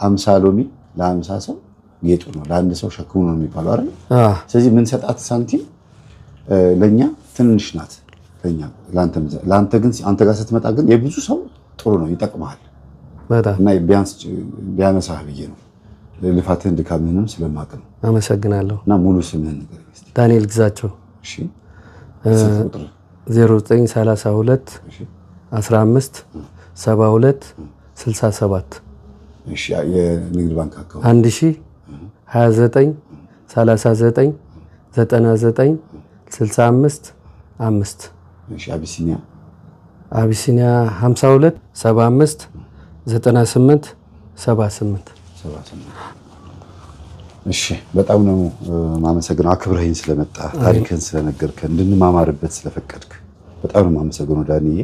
50 ሎሚ ለ50 ሰው ጌጡ ነው፣ ለአንድ ሰው ሸክሙ ነው የሚባለው አይደል? ስለዚህ ምን ሰጣት ሳንቲም ለኛ ትንሽ ናት። ለአንተ ግን አንተ ጋር ስትመጣ ግን የብዙ ሰው ጥሩ ነው፣ ይጠቅምሃል እና ቢያንስ ቢያነሳህ ብዬ ነው። ልፋትህን ድካምህንም ስለማቅ ነው። አመሰግናለሁ። እና ሙሉ ስምህን ንገረኝ። ዳንኤል ግዛቸው። እሺ 0932 15 72 67 እሺ የንግድ ባንክ አካውንት 1029 39 99 65 5 እሺ አቢሲኒያ 52 75 98 78 እሺ በጣም ነው ማመሰግነው። አክብረኸኝ ስለመጣ ታሪክህን ስለነገርከን እንድንማማርበት ስለፈቀድክ በጣም ነው ማመሰግነው ዳንዬ።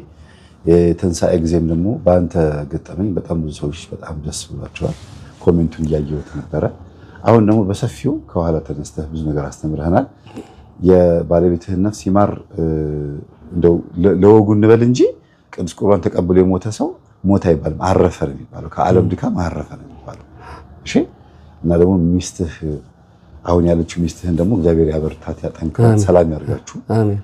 የትንሣኤ ጊዜም ደግሞ በአንተ ገጠመኝ በጣም ብዙ ሰዎች በጣም ደስ ብሏቸዋል። ኮሜንቱን እያየሁት ነበረ። አሁን ደግሞ በሰፊው ከኋላ ተነስተህ ብዙ ነገር አስተምረህናል። የባለቤትህን ነፍስ ይማር እንደው ለወጉ እንበል እንጂ ቅዱስ ቁርባን ተቀብሎ የሞተ ሰው ሞት አይባልም፣ አረፈ ነው የሚባለው። ከዓለም ድካም አረፈ ነው የሚባለው። እሺ። እና ደግሞ ሚስትህ አሁን ያለችው ሚስትህን ደግሞ እግዚአብሔር ያበርታት፣ ያጠንክራት፣ ሰላም ያርጋችሁ። አሜን።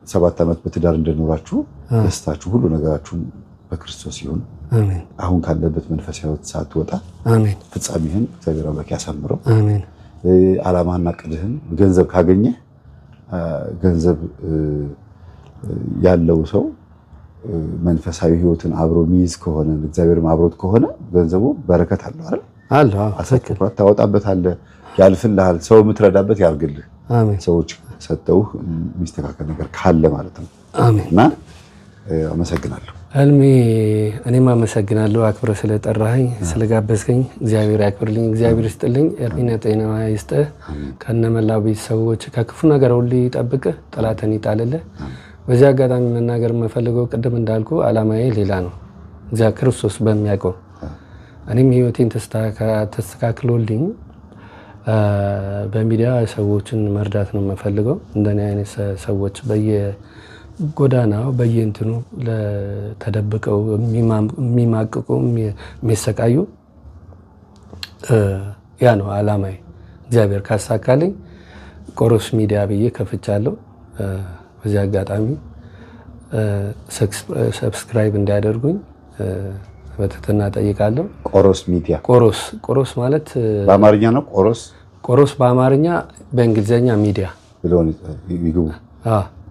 7 ዓመት በትዳር እንደኖራችሁ ደስታችሁ ሁሉ ነገራችሁን በክርስቶስ ይሁን። አሜን። አሁን ካለበት መንፈሳዊ ሕይወት ሳትወጣ አሜን፣ ፍጻሜህን እግዚአብሔር አምላክ ያሳምረው። አሜን። ዓላማና ቅድህን ገንዘብ ካገኘ ገንዘብ ያለው ሰው መንፈሳዊ ሕይወትን አብሮ ሚይዝ ከሆነ እግዚአብሔርም አብሮት ከሆነ ገንዘቡ በረከት አለው አይደል? አለው። አሰከፍራት ታወጣበታለህ፣ ያልፍልሃል። ሰው የምትረዳበት ያርግልህ። አሜን። ሰዎች ሰጠው የሚስተካከል ነገር ካለ ማለት ነው። አሜን። እና አመሰግናለሁ ህልሜ። እኔም አመሰግናለሁ አክብረ ስለጠራኸኝ ስለጋበዝከኝ። እግዚአብሔር ያክብርልኝ፣ እግዚአብሔር ይስጥልኝ፣ እድሜና ጤና ይስጥህ። ከነመላው ቤተሰቦች ከክፉ ነገር ሁሉ ይጠብቅህ፣ ጠላትን ይጣልልህ። በዚህ አጋጣሚ መናገር የምፈልገው ቅድም እንዳልኩ ዓላማዬ ሌላ ነው። እግዚአብሔር ክርስቶስ በሚያውቀው እኔም ህይወቴን ተስተካክሎልኝ በሚዲያ ሰዎችን መርዳት ነው የምፈልገው። እንደኔ አይነት ሰዎች በየጎዳናው በየእንትኑ ተደብቀው የሚማቅቁ የሚሰቃዩ ያ ነው ዓላማዬ። እግዚአብሔር ካሳካልኝ ቆሮስ ሚዲያ ብዬ ከፍቻለሁ። በዚህ አጋጣሚ ሰብስክራይብ እንዲያደርጉኝ በትህትና ጠይቃለሁ። ቆሮስ ሚዲያ። ቆሮስ ማለት በአማርኛ ነው። ቆሮስ በአማርኛ፣ በእንግሊዝኛ ሚዲያ ብለው ይግቡ።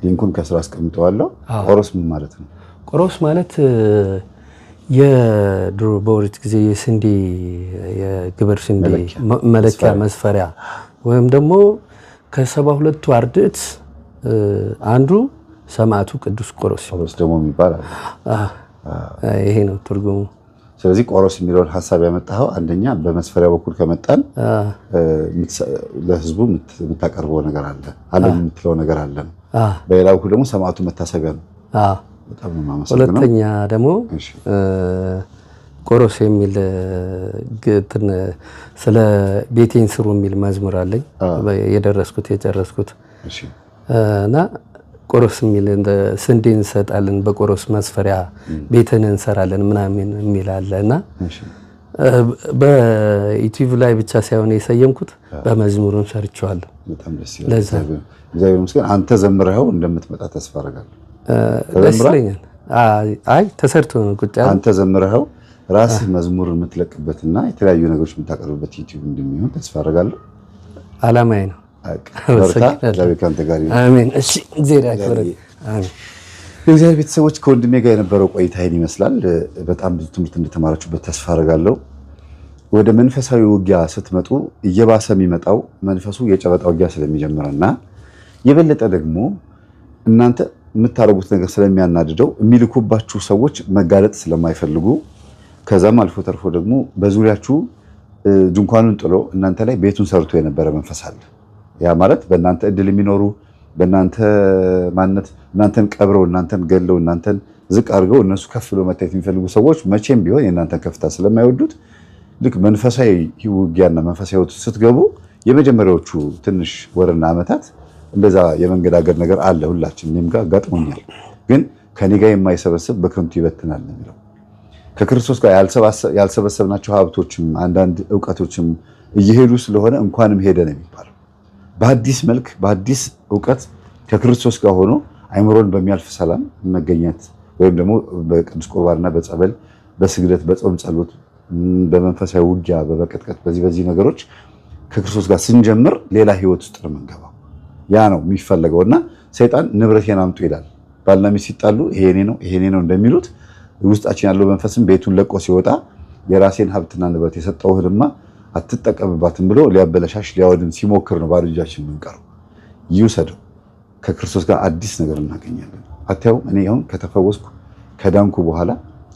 ሊንኩን ከስራ አስቀምጠዋለሁ። ቆሮስ ምን ማለት ነው? ቆሮስ ማለት የድሮ በኦሪት ጊዜ የስንዴ የግብር ስንዴ መለኪያ መስፈሪያ ወይም ደግሞ ከ72ቱ አርድእት አንዱ ሰማዕቱ ቅዱስ ቆሮስ ደግሞ የሚባል አለ። ይሄ ነው ትርጉሙ። ስለዚህ ቆሮስ የሚለውን ሀሳብ ያመጣኸው አንደኛ በመስፈሪያ በኩል ከመጣን ለህዝቡ የምታቀርበው ነገር አለ የምትለው ነገር አለ። በሌላ በኩል ደግሞ ሰማዕቱ መታሰቢያ ነው። በጣም ነው የማመሰግነው። ሁለተኛ ደግሞ ቆሮስ የሚል ግጥም ስለ ቤቴን ስሩ የሚል መዝሙር አለኝ የጨረስኩት እና ቆሮስ የሚል እንደ ስንዴ እንሰጣለን በቆሮስ መስፈሪያ ቤትን እንሰራለን ምናምን የሚል አለ እና በዩቲዩብ ላይ ብቻ ሳይሆን የሰየምኩት በመዝሙሩን ሰርቼዋለሁ። በጣም ደስ ይላል። ለዛ እግዚአብሔር ይመስገን። አንተ ዘምረኸው እንደምትመጣ ተስፋ አደርጋለሁ። ደስ ይለኛል። አይ ተሰርቶ ነው ቁጭ ያለው። አንተ ዘምረኸው ራስህ መዝሙር የምትለቅበትና የተለያዩ ነገሮች የምታቀርብበት ዩቲዩብ እንደሚሆን ተስፋ አደርጋለሁ። ዓላማዬ ነው። አሜን። እሺ፣ እግዚአብሔር ያክብረን። አሜን። የእግዚአብሔር ቤተሰቦች ከወንድሜ ጋር የነበረው ቆይታ ይህን ይመስላል። በጣም ብዙ ትምህርት እንደተማራችሁበት ተስፋ አደርጋለሁ። ወደ መንፈሳዊ ውጊያ ስትመጡ እየባሰ የሚመጣው መንፈሱ የጨበጣ ውጊያ ስለሚጀምርና የበለጠ ደግሞ እናንተ የምታደርጉት ነገር ስለሚያናድደው የሚልኩባችሁ ሰዎች መጋለጥ ስለማይፈልጉ ከዛም አልፎ ተርፎ ደግሞ በዙሪያችሁ ድንኳኑን ጥሎ እናንተ ላይ ቤቱን ሰርቶ የነበረ መንፈስ አለ። ያ ማለት በእናንተ እድል የሚኖሩ በእናንተ ማንነት እናንተን ቀብረው እናንተን ገለው እናንተን ዝቅ አድርገው እነሱ ከፍ ብሎ መታየት የሚፈልጉ ሰዎች መቼም ቢሆን የእናንተን ከፍታ ስለማይወዱት ልክ መንፈሳዊ ውጊያና መንፈሳዊ ሕይወት ስትገቡ የመጀመሪያዎቹ ትንሽ ወርና ዓመታት እንደዛ የመንገዳገር ነገር አለ። ሁላችን እኔም ጋር ገጥሞኛል። ግን ከኔ ጋር የማይሰበስብ በከንቱ ይበትናል ነው የሚለው። ከክርስቶስ ጋር ያልሰበሰብናቸው ሀብቶችም አንዳንድ እውቀቶችም እየሄዱ ስለሆነ እንኳንም ሄደ ነው የሚባለው። በአዲስ መልክ በአዲስ እውቀት ከክርስቶስ ጋር ሆኖ አይምሮን በሚያልፍ ሰላም መገኘት ወይም ደግሞ በቅዱስ ቁርባንና በጸበል በስግደት በጾም ጸሎት በመንፈሳዊ ውጊያ በመቀጥቀጥ በዚህ ነገሮች ከክርስቶስ ጋር ስንጀምር ሌላ ህይወት ውስጥ ነው የምንገባው። ያ ነው የሚፈለገውና ሰይጣን ንብረቴን አምጡ ይላል። ባልና ሚስት ሲጣሉ ይሄኔ ነው እንደሚሉት ውስጣችን ያለው መንፈስም ቤቱን ለቆ ሲወጣ የራሴን ሀብትና ንብረት የሰጠውህንማ አትጠቀምባትም ብሎ ሊያበለሻሽ ሊያወድም ሲሞክር ነው ባዶ እጃችን የምንቀረው። ይውሰደው። ከክርስቶስ ጋር አዲስ ነገር እናገኛለን። አታዩም? እኔ አሁን ከተፈወስኩ ከዳንኩ በኋላ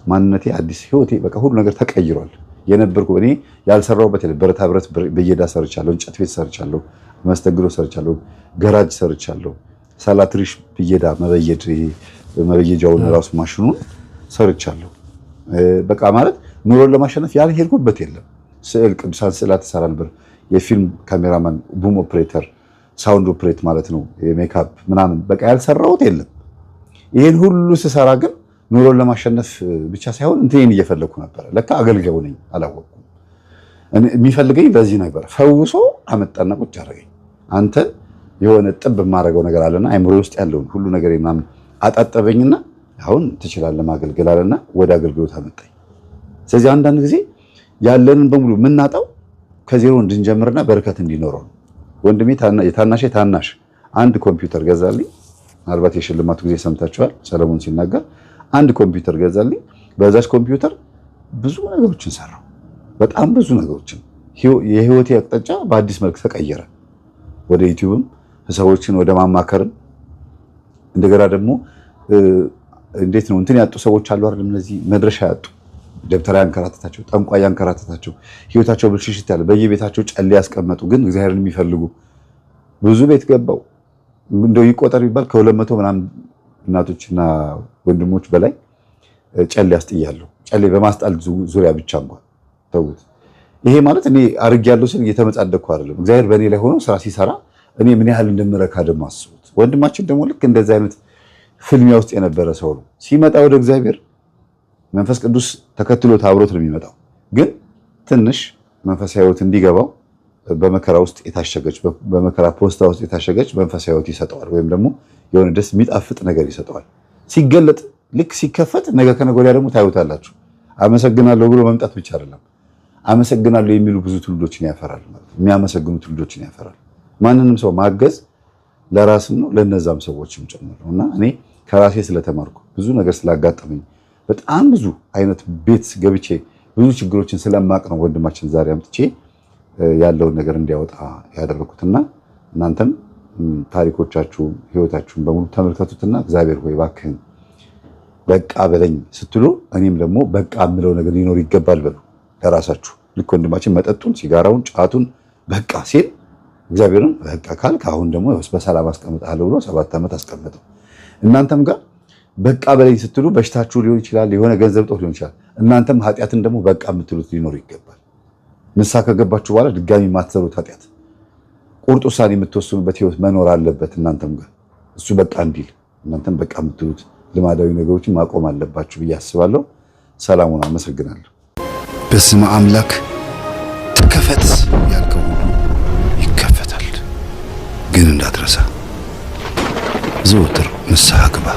ማንነቴ አዲስ ህይወቴ በቃ ሁሉ ነገር ተቀይሯል። የነበርኩ እኔ ያልሰራሁበት ብረታ ብረት በየዳ ሰርቻለሁ፣ እንጨት ቤት ሰርቻለሁ፣ መስተንግዶ ሰርቻለሁ፣ ገራጅ ሰርቻለሁ፣ ሳላትሪሽ ብየዳ መበየድ መበየጃውን ራሱ ማሽኑን ሰርቻለሁ። በቃ ማለት ኑሮን ለማሸነፍ ያልሄድኩበት የለም። ስዕል ቅዱሳን ስዕላት ተሰራ ነበር። የፊልም ካሜራማን፣ ቡም ኦፕሬተር፣ ሳውንድ ኦፕሬት ማለት ነው፣ የሜካፕ ምናምን በቃ ያልሰራሁት የለም። ይሄን ሁሉ ስሰራ ግን ኑሮን ለማሸነፍ ብቻ ሳይሆን እንትን እየፈለኩ ነበር። ለካ አገልጋዩ ነኝ አላወቅኩም። የሚፈልገኝ ለዚህ ነበር። ፈውሶ አመጣና ቁጭ አደረገኝ። አንተ የሆነ ጥብ የማደርገው ነገር አለና አይምሮ ውስጥ ያለውን ሁሉ ነገር ምናምን አጣጠበኝና አሁን ትችላለህ ማገልገል አለና ወደ አገልግሎት አመጣኝ። ስለዚህ አንዳንድ ጊዜ ያለንን በሙሉ የምናጣው ከዜሮ እንድንጀምርና በረከት እንዲኖረው ነው። ወንድሜ የታናሼ ታናሽ አንድ ኮምፒውተር ገዛልኝ። ምናልባት የሽልማቱ ጊዜ ሰምታችኋል ሰለሞን ሲናገር። አንድ ኮምፒውተር ገዛልኝ። በዛች ኮምፒውተር ብዙ ነገሮችን ሰራው። በጣም ብዙ ነገሮችን የህይወቴ አቅጣጫ በአዲስ መልክ ተቀየረ። ወደ ዩቲዩብም ሰዎችን ወደ ማማከርም እንደገና ደግሞ እንዴት ነው እንትን ያጡ ሰዎች አሉ አይደል? እነዚህ መድረሻ ያጡ ደብተራ ያንከራተታቸው፣ ጠንቋይ ያንከራተታቸው፣ ህይወታቸው ብልሽሽት ያለ በየቤታቸው ጨሌ ያስቀመጡ ግን እግዚአብሔርን የሚፈልጉ ብዙ ቤት ገባው። እንደው ይቆጠር ቢባል ከ200 ምናምን እናቶችና ወንድሞች በላይ ጨሌ ያስጥያለሁ። ጨሌ በማስጣል ዙሪያ ብቻ እንኳን ተውት። ይሄ ማለት እኔ አርጌያለሁ ስል እየተመጻደቅኩ አይደለም። እግዚአብሔር በእኔ ላይ ሆኖ ስራ ሲሰራ እኔ ምን ያህል እንደምረካ ደግሞ አስቡት። ወንድማችን ደግሞ ልክ እንደዚህ አይነት ፍልሚያ ውስጥ የነበረ ሰው ነው። ሲመጣ ወደ እግዚአብሔር መንፈስ ቅዱስ ተከትሎት አብሮት ነው የሚመጣው። ግን ትንሽ መንፈሳዊ ህይወት እንዲገባው በመከራ ውስጥ የታሸገች በመከራ ፖስታ ውስጥ የታሸገች መንፈሳዊ ህይወት ይሰጠዋል፣ ወይም ደግሞ የሆነ ደስ የሚጣፍጥ ነገር ይሰጠዋል። ሲገለጥ ልክ ሲከፈት ነገ ከነገ ወዲያ ደግሞ ታዩታላችሁ። አመሰግናለሁ ብሎ መምጣት ብቻ አይደለም፣ አመሰግናለሁ የሚሉ ብዙ ትውልዶችን ያፈራል ማለት ነው። የሚያመሰግኑ ትውልዶችን ያፈራል። ማንንም ሰው ማገዝ ለራስም ነው ለነዛም ሰዎችም ጭምር ነው። እና እኔ ከራሴ ስለተማርኩ ብዙ ነገር ስላጋጠመኝ በጣም ብዙ አይነት ቤት ገብቼ ብዙ ችግሮችን ስለማቅ ነው ወንድማችን ዛሬ አምጥቼ ያለውን ነገር እንዲያወጣ ያደረኩትና እናንተም ታሪኮቻችሁ ህይወታችሁን በሙሉ ተመልከቱትና እግዚአብሔር ሆይ እባክህን በቃ በለኝ ስትሉ እኔም ደግሞ በቃ የምለው ነገር ሊኖር ይገባል በሉ ለራሳችሁ። ልክ ወንድማችን መጠጡን፣ ሲጋራውን፣ ጫቱን በቃ ሲል እግዚአብሔርን በቃ ካልክ አሁን ደግሞ በሰላም አስቀምጣለሁ ብሎ 7 ዓመት አስቀምጠው። እናንተም ጋር በቃ በለኝ ስትሉ በሽታችሁ ሊሆን ይችላል፣ የሆነ ገንዘብ ጦት ሊሆን ይችላል። እናንተም ኃጢአትን ደግሞ በቃ የምትሉት ሊኖር ይገባል። ንስሐ ከገባችሁ በኋላ ድጋሚ የማትሰሩት ኃጢአት ቁርጥ ውሳኔ የምትወስኑበት ህይወት መኖር አለበት እናንተም ጋር። እሱ በቃ እንዲል እናንተም በቃ የምትሉት ልማዳዊ ነገሮችን ማቆም አለባችሁ ብዬ አስባለሁ። ሰላሙን አመሰግናለሁ። በስመ አምላክ ተከፈት ያልከው ሁሉ ይከፈታል። ግን እንዳትረሳ ዘወትር ንስሐ ግባ።